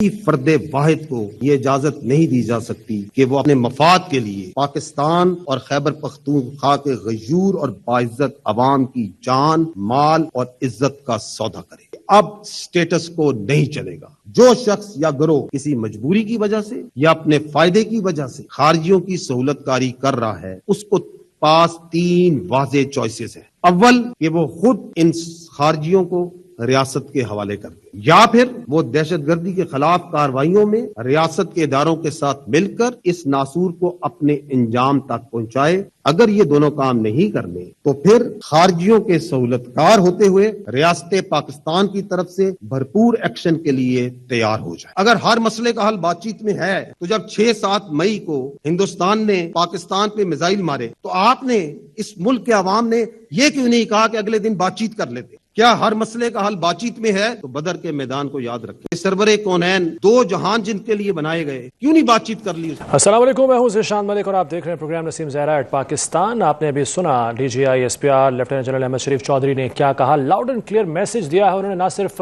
فرد واحد کو یہ اجازت نہیں دی جا سکتی کہ وہ اپنے مفاد کے لیے پاکستان اور خیبر پختونخوا کے غیور اور باعزت عوام کی جان، مال اور عزت کا سودا کرے۔ اب سٹیٹس کو نہیں چلے گا۔ جو شخص یا گروہ کسی مجبوری کی وجہ سے یا اپنے فائدے کی وجہ سے خارجیوں کی سہولت کاری کر رہا ہے، اس کو پاس 3 واضح چوائسز ہیں۔ اول کہ وہ خود ان خارجیوں کو ریاست کے حوالے کر دے، یا پھر وہ دہشت گردی کے خلاف کارروائیوں میں ریاست کے اداروں کے ساتھ مل کر اس ناصور کو اپنے انجام تک پہنچائے۔ اگر یہ دونوں کام نہیں کرنے تو پھر خارجیوں کے سہولت کار ہوتے ہوئے ریاست پاکستان کی طرف سے بھرپور ایکشن کے لیے تیار ہو جائے۔ اگر ہر مسئلے کا حل بات چیت میں ہے تو جب 6-7 مئی کو ہندوستان نے پاکستان پہ میزائل مارے تو آپ نے اس ملک کے عوام نے یہ کیوں نہیں کہا کہ اگلے دن بات چیت کر لیتے؟ کیا ہر مسئلے کا حل بات چیت میں ہے؟ تو بدر کے میدان کو یاد رکھیں، سرور کونین 2 جہان جن کے لیے بنائے گئے، کیوں نہیں بات چیت کر لی؟ السلام علیکم، میں ہوں ذیشان ملک اور آپ دیکھ رہے ہیں پروگرام نسیم زہرا ایٹ پاکستان۔ آپ نے ابھی سنا D G I S P R lieutenant general Ahmed Sharif Chaudhry نے کیا کہا۔ لاؤڈ اینڈ کلیئر میسج دیا ہے انہوں نے، نہ صرف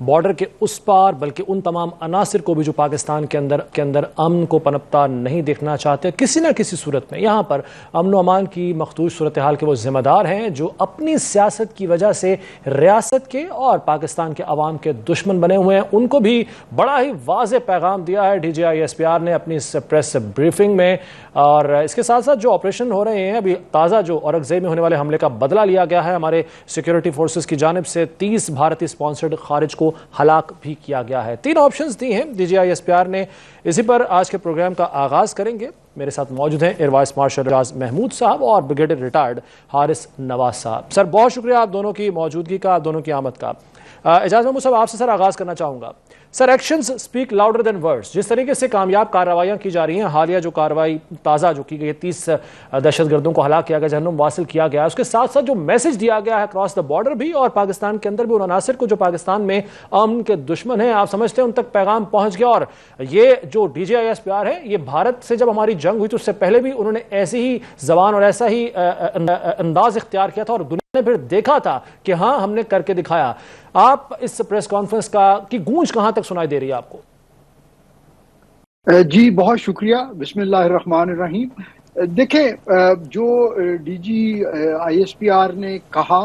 بارڈر کے اس پار بلکہ ان تمام عناصر کو بھی جو پاکستان کے اندر امن کو پنپتا نہیں دیکھنا چاہتے، کسی نہ کسی صورت میں یہاں پر امن و امان کی مخدوش صورتحال کے وہ ذمہ دار ہیں جو اپنی سیاست کی وجہ سے ریاست کے اور پاکستان کے عوام کے دشمن بنے ہوئے ہیں۔ ان کو بھی بڑا ہی واضح پیغام دیا ہے D G I S P R نے اپنی اس پریس بریفنگ میں، اور اس کے ساتھ ساتھ جو آپریشن ہو رہے ہیں ابھی تازہ جو اورنگزئی میں ہونے والے حملے کا بدلہ لیا گیا ہے ہمارے سیکیورٹی فورسز کی جانب سے، 30 بھارتی سپانسرڈ خارج کو ہلاک بھی کیا گیا ہے۔ 3 آپشنز دی ہیں D G I S P R نے۔ اسی پر آج کے پروگرام کا آغاز کریں گے۔ میرے ساتھ موجود ہیں ایئر وائس مارشل اعجاز محمود صاحب اور بریگیڈیئر ریٹائرڈ حارث نواز صاحب۔ سر بہت شکریہ آپ دونوں کی موجودگی کا، آپ دونوں کی آمد کا۔ اعجاز محمود صاحب آپ سے سر آغاز کرنا چاہوں گا۔ Sir actions speak louder than words, جس طریقے سے کامیاب کارروائیاں کی جا رہی ہیں، حالیہ جو کارروائی تازہ جو کی گئی ہے، 30 دہشت گردوں کو ہلاک کیا گیا، جہنم واصل کیا گیا ہے، اس کے ساتھ ساتھ جو میسج دیا گیا ہے اکراس دا بارڈر بھی اور پاکستان کے اندر بھی ان عناصر کو جو پاکستان میں امن کے دشمن ہیں، آپ سمجھتے ہیں ان تک پیغام پہنچ گیا؟ اور یہ جو D G I S P R ہے، یہ بھارت سے جب ہماری جنگ ہوئی تو اس سے پہلے بھی انہوں نے ایسی ہی زبان اور ایسا ہی انداز اختیار کیا تھا اور دنیا نے پھر دیکھا تھا کہ ہاں ہم نے کر کے دکھایا۔ آپ اس پریس کانفرنس کی گونج کہاں تک سنائی دے رہی ہے آپ کو؟ جی بہت شکریہ، بسم اللہ الرحمن الرحیم۔ دیکھیں، جو D G I S P R نے کہا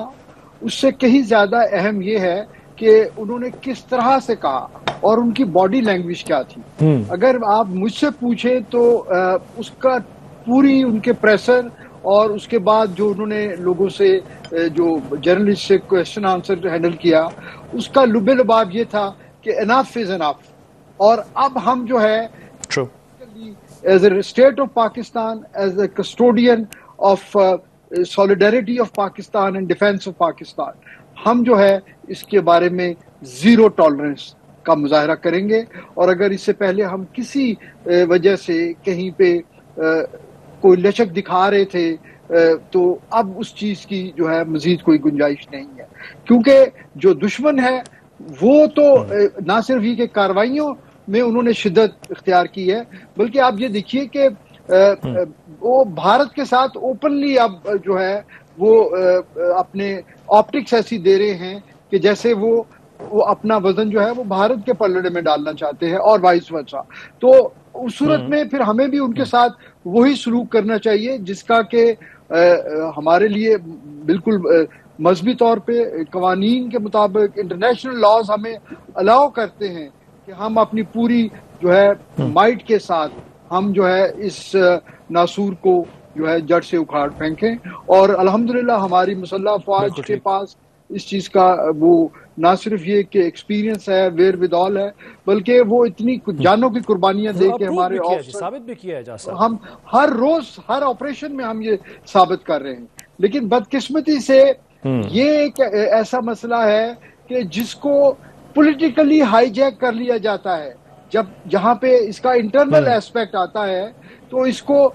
اس سے کہیں زیادہ اہم یہ ہے کہ انہوں نے کس طرح سے کہا اور ان کی باڈی لینگویج کیا تھی۔ اگر آپ مجھ سے پوچھیں تو اس کا پوری ان کے پریسر اور اس کے بعد جو انہوں نے لوگوں سے جو جرنلسٹ سے کوشچن آنسر ہینڈل کیا، اس کا لب لباب یہ تھا کہ انف از انف، اور اب ہم جو ہے as a state of Pakistan, as a custodian of solidarity of Pakistan and defence of Pakistan, ہم جو ہے اس کے بارے میں زیرو ٹالرنس کا مظاہرہ کریں گے۔ اور اگر اس سے پہلے ہم کسی وجہ سے کہیں پہ کوئی لچک دکھا رہے تھے تو اب اس چیز کی جو ہے مزید کوئی گنجائش نہیں ہے، کیونکہ جو دشمن ہے وہ تو نہ صرف یہ کہ کارروائیوں میں انہوں نے شدت اختیار کی ہے، بلکہ آپ یہ دیکھیے کہ وہ بھارت کے ساتھ اوپنلی اب جو ہے وہ اپنے آپٹکس ایسی دے رہے ہیں کہ جیسے وہ اپنا وزن جو ہے وہ بھارت کے پلڑے میں ڈالنا چاہتے ہیں اور وائس ورسا۔ تو اس صورت میں پھر ہمیں بھی ان کے ساتھ وہی سلوک کرنا چاہیے جس کا کہ ہمارے لیے بالکل مذہبی طور پہ قوانین کے مطابق انٹرنیشنل لاز ہمیں الاؤ کرتے ہیں کہ ہم اپنی پوری جو ہے مائٹ کے ساتھ ہم جو ہے اس ناسور کو جو ہے جڑ سے اکھاڑ پھینکیں۔ اور الحمدللہ ہماری مسلح افواج کے پاس اس چیز کا وہ نہ صرف یہ کہ ایکسپیرینس ہے، ویئر ود آل ہے، بلکہ وہ اتنی جانوں کی قربانیاں دے کے ہمارے ثابت بھی کیا ہے، ہم ہر روز ہر آپریشن میں ہم یہ ثابت کر رہے ہیں۔ لیکن بدقسمتی سے یہ ایک ایسا مسئلہ ہے کہ جس کو پولیٹیکلی ہائی جیک کر لیا جاتا ہے، جہاں پہ اس کا انٹرنل ایسپیکٹ آتا ہے تو اس کو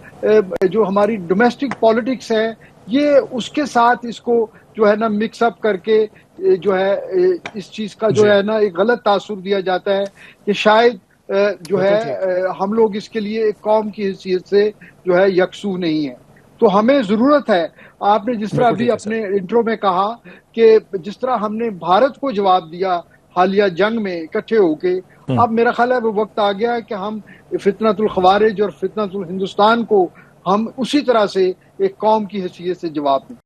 جو ہماری ڈومیسٹک پالیٹکس ہے یہ اس کے ساتھ اس کو جو ہے نا مکس اپ کر کے جو ہے اس چیز کا جو ہے نا ایک غلط تاثر دیا جاتا ہے کہ شاید جو ہے ہم لوگ اس کے لیے ایک قوم کی حیثیت سے جو ہے یکسو نہیں ہے۔ تو ہمیں ضرورت ہے، آپ نے جس طرح ابھی اپنے انٹرو میں کہا کہ جس طرح ہم نے بھارت کو جواب دیا حالیہ جنگ میں اکٹھے ہو کے، اب میرا خیال ہے وہ وقت آ گیا ہے کہ ہم فتنۃ الخوارج اور فتنۃ الہندوستان کو ہم اسی طرح سے ایک قوم کی حیثیت سے جواب دیں۔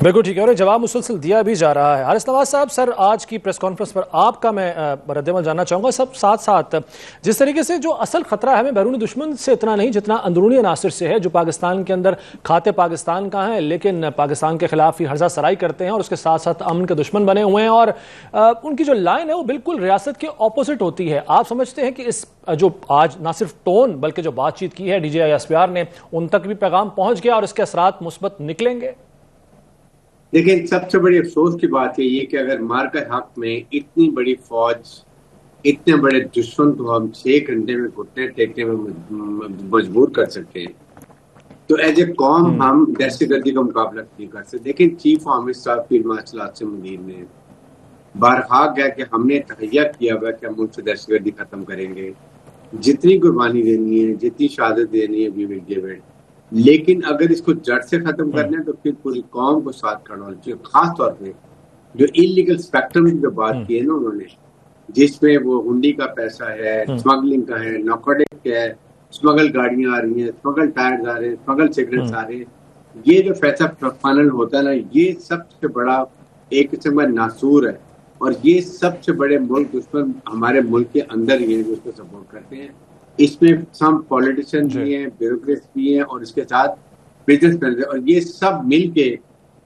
بالکل ٹھیک ہے، اور جواب مسلسل دیا بھی جا رہا ہے۔ حارث نواز صاحب، سر آج کی پریس کانفرنس پر آپ کا میں رد عمل جاننا چاہوں گا۔ سب ساتھ ساتھ جس طریقے سے جو اصل خطرہ ہے ہمیں بیرونی دشمن سے اتنا نہیں جتنا اندرونی عناصر سے ہے، جو پاکستان کے اندر کھاتے پاکستان کا ہیں لیکن پاکستان کے خلاف ہی ہرزہ سرائی کرتے ہیں اور اس کے ساتھ ساتھ امن کے دشمن بنے ہوئے ہیں، اور ان کی جو لائن ہے وہ بالکل ریاست کے اپوزٹ ہوتی ہے۔ آپ سمجھتے ہیں کہ اس جو آج نہ صرف ٹون بلکہ جو بات چیت کی ہے D G I S P R نے، ان تک بھی پیغام پہنچ گیا اور اس کے اثرات مثبت نکلیں گے؟ لیکن سب سے بڑی افسوس کی بات یہ کہ اگر مارکر حق میں اتنی بڑی فوج، اتنے بڑے دشمن کو ہم 6 گھنٹے میں گھٹنے ٹیکنے میں مجبور کر سکتے ہیں، تو ایز اے قوم ہم دہشت گردی کا مقابلہ نہیں کر سکتے۔ لیکن chief army staff field marshal Asim Munir نے بارہا گیا کہ ہم نے تہیہ کیا ہوا کہ ہم ملک سے دہشت گردی ختم کریں گے، جتنی قربانی دینی ہے، جتنی شہادت دینی ہے، وی ول گیو اٹ۔ لیکن اگر اس کو جڑ سے ختم کرنا ہے تو پھر پوری قوم کو ساتھ کھڑا ہونا چاہیے، خاص طور پہ جو انلیگل اسپیکٹرم کی جو بات کی ہے نا انہوں نے، جس میں وہ ہنڈی کا پیسہ ہے، اسمگلنگ کا ہے، نارکوٹک ہے، اسمگل گاڑیاں آ رہی ہیں، اسمگل ٹائرز آ رہے ہیں، اسمگل سگریٹس آ رہے ہیں، یہ جو فیصلہ فائنل ہوتا ہے نا، یہ سب سے بڑا ایک قسم کا ناسور ہے، اور یہ سب سے بڑے ملک دشمن ہمارے ملک کے اندر ہی ہیں جو اس کو سپورٹ کرتے ہیں۔ اس میں سم پولیٹیشین بھی ہیں، بیوروکریٹس بھی ہیں، اور اس کے ساتھ بزنس مین، اور یہ سب مل کے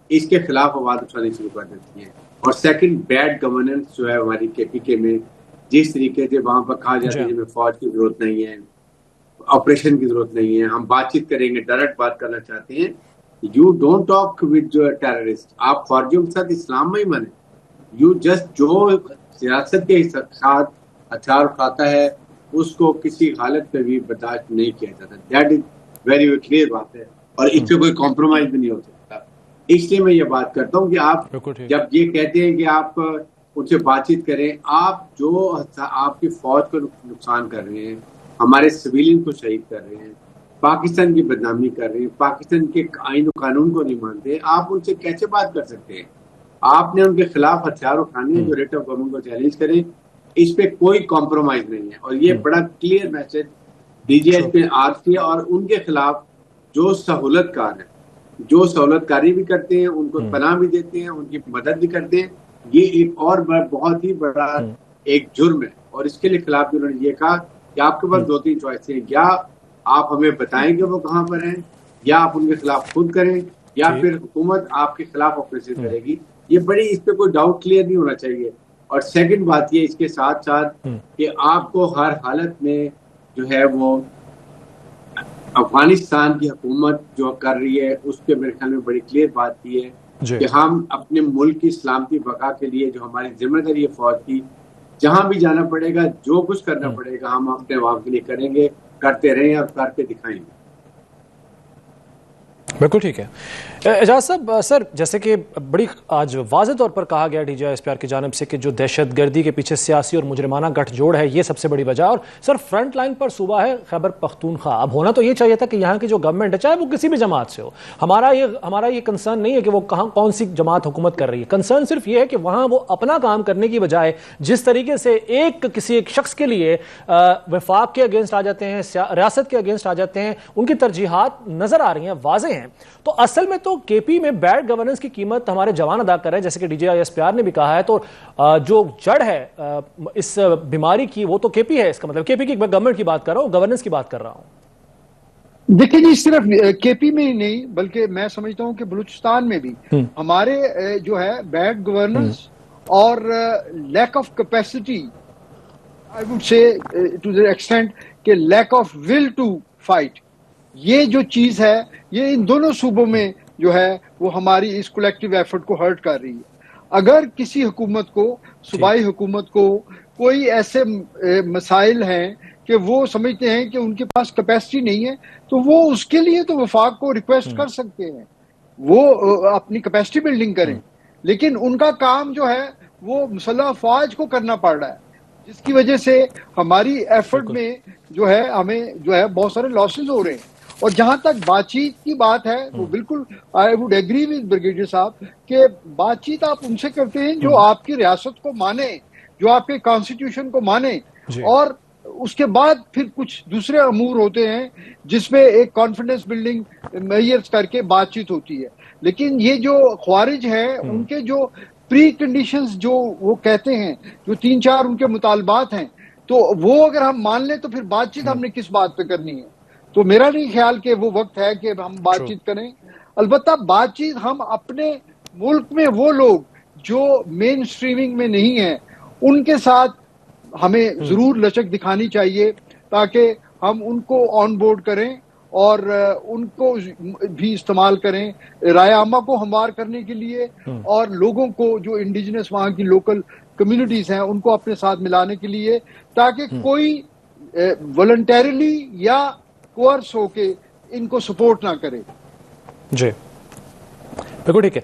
اس کے خلاف آواز اٹھانی شروع کر دیتی ہیں۔ اور سیکنڈ، بیڈ گورننس جو ہے ہماری کے پی کے میں، جس طریقے سے وہاں پر کہا جاتا ہے کہ ہمیں فوج کی ضرورت نہیں ہے، آپریشن کی ضرورت نہیں ہے، ہم بات چیت کریں گے، ڈائریکٹ بات کرنا چاہتے ہیں۔ You don't talk with terrorist, آپ فوجیوں کے ساتھ اسلام میں ہی مانیں، یو جسٹ جو سیاست کے ساتھ ہتھیار اٹھاتا ہے اس کو کسی حالت میں بھی برداشت نہیں کیا جاتا۔ دیٹ از ویری کلیئر بات ہے، اور اس سے کوئی کمپرومائز بھی نہیں ہو سکتا۔ اس لیے میں یہ بات کرتا ہوں کہ آپ جب یہ کہتے ہیں کہ آپ ان سے بات چیت کریں، آپ جو آپ کی فوج کو نقصان کر رہے ہیں، ہمارے سویلین کو شہید کر رہے ہیں، پاکستان کی بدنامی کر رہے ہیں، پاکستان کے آئین و قانون کو نہیں مانتے، آپ ان سے کیسے بات کر سکتے ہیں؟ آپ نے ان کے خلاف ہتھیار اٹھانے ہیں جو ریٹ آف گورنمنٹ کو چیلنج کریں، اس پہ کوئی کمپرومائز نہیں ہے۔ اور یہ بڑا clear message D G S پہ آر سی اور ان کے خلاف جو سہولت کار ہے، جو سہولت کاری بھی کرتے ہیں، ان کو پناہ بھی دیتے ہیں، ان کی مدد بھی کرتے ہیں، یہ ایک اور بہت ہی بڑا ایک جرم ہے۔ اور اس کے لیے خلاف انہوں نے یہ کہا کہ آپ کے پاس 2-3 چوائسیں ہیں، یا آپ ہمیں بتائیں کہ وہ کہاں پر ہیں، یا آپ ان کے خلاف خود کریں، یا پھر حکومت آپ کے خلاف آپریشن کرے گی۔ یہ بڑی، اس پہ کوئی ڈاؤٹ کلیئر نہیں ہونا چاہیے۔ اور سیکنڈ بات یہ اس کے ساتھ ساتھ کہ آپ کو ہر حالت میں جو ہے وہ افغانستان کی حکومت جو کر رہی ہے اس کے میرے خیال میں بڑی کلیئر بات کی ہے کہ ہم اپنے ملک کی سلامتی بقا کے لیے جو ہماری ذمہ داری ہے فوج کی، جہاں بھی جانا پڑے گا، جو کچھ کرنا پڑے گا، ہم اپنے عوام کے لیے کریں گے، کرتے رہیں اور کر کے دکھائیں گے۔ بالکل ٹھیک ہے اعجاز صاحب۔ سر جیسے کہ بڑی آج واضح طور پر کہا گیا D G I S P R کی جانب سے کہ جو دہشت گردی کے پیچھے سیاسی اور مجرمانہ گٹھ جوڑ ہے یہ سب سے بڑی وجہ، اور سر فرنٹ لائن پر صوبہ ہے خیبر پختونخوا۔ اب ہونا تو یہ چاہیے تھا کہ یہاں کی جو گورنمنٹ ہے چاہے وہ کسی بھی جماعت سے ہو، ہمارا یہ کنسرن نہیں ہے کہ وہ کون سی جماعت حکومت کر رہی ہے، کنسرن صرف یہ ہے کہ وہاں وہ اپنا کام کرنے کی بجائے جس طریقے سے کسی ایک شخص کے لیے وفاق کے اگینسٹ آ جاتے ہیں، ریاست کے اگینسٹ آ جاتے ہیں، ان کی ترجیحات نظر آ رہی ہیں، واضح ہیں۔ تو اصل میں تو کے پی میں بیڈ گورننس کی قیمت ہمارے جوان ادا کر رہے ہیں، جیسے کہ D G I S P R نے بھی کہا ہے۔ تو جو جڑ ہے اس بیماری کی وہ تو کے پی ہے، اس کا مطلب کے پی کی گورنمنٹ کی بات کر رہا ہوں، گورننس کی بات کر رہا ہوں۔ دیکھیں جی، صرف کے پی میں ہی نہیں بلکہ میں سمجھتا ہوں کہ بلوچستان میں بھی ہمارے جو ہے بیڈ گورننس اور lack of capacity, I would say to the extent کہ lack of will to fight, یہ جو چیز ہے یہ ان دونوں صوبوں میں جو ہے وہ ہماری اس کولیکٹیو ایفرٹ کو ہرٹ کر رہی ہے۔ اگر کسی حکومت کو، صوبائی حکومت کو کوئی ایسے مسائل ہیں کہ وہ سمجھتے ہیں کہ ان کے پاس کیپیسٹی نہیں ہے، تو وہ اس کے لیے تو وفاق کو ریکویسٹ کر سکتے ہیں، وہ اپنی کیپیسٹی بلڈنگ کریں، لیکن ان کا کام جو ہے وہ مسلح افواج کو کرنا پڑ رہا ہے، جس کی وجہ سے ہماری ایفرٹ میں جو ہے ہمیں جو ہے بہت سارے لاسز ہو رہے ہیں۔ اور جہاں تک بات چیت کی بات ہے وہ بالکل I would agree with brigadier صاحب کہ بات چیت آپ ان سے کرتے ہیں جو آپ کی ریاست کو مانے، جو آپ کے کانسٹیٹیوشن کو مانے, اور اس کے بعد پھر کچھ دوسرے امور ہوتے ہیں جس میں ایک کانفیڈنس بلڈنگ میئرز کر کے بات چیت ہوتی ہے. لیکن یہ جو خوارج ہے ان کے جو پری کنڈیشنز جو وہ کہتے ہیں, جو 3-4 ان کے مطالبات ہیں, تو وہ اگر ہم مان لیں تو پھر بات چیت ہم نے کس بات پہ کرنی ہے. تو میرا نہیں خیال کہ وہ وقت ہے کہ ہم بات چیت کریں. البتہ بات چیت ہم اپنے ملک میں وہ لوگ جو مین سٹریمنگ میں نہیں ہیں ان کے ساتھ ہمیں ضرور لچک دکھانی چاہیے, تاکہ ہم ان کو آن بورڈ کریں اور ان کو بھی استعمال کریں رائے عامہ کو ہموار کرنے کے لیے, اور لوگوں کو جو انڈیجنس وہاں کی لوکل کمیونٹیز ہیں ان کو اپنے ساتھ ملانے کے لیے, تاکہ کوئی والنٹیرلی یا کوئرس ہو کے ان کو سپورٹ نہ کرے. جی بالکل ٹھیک ہے.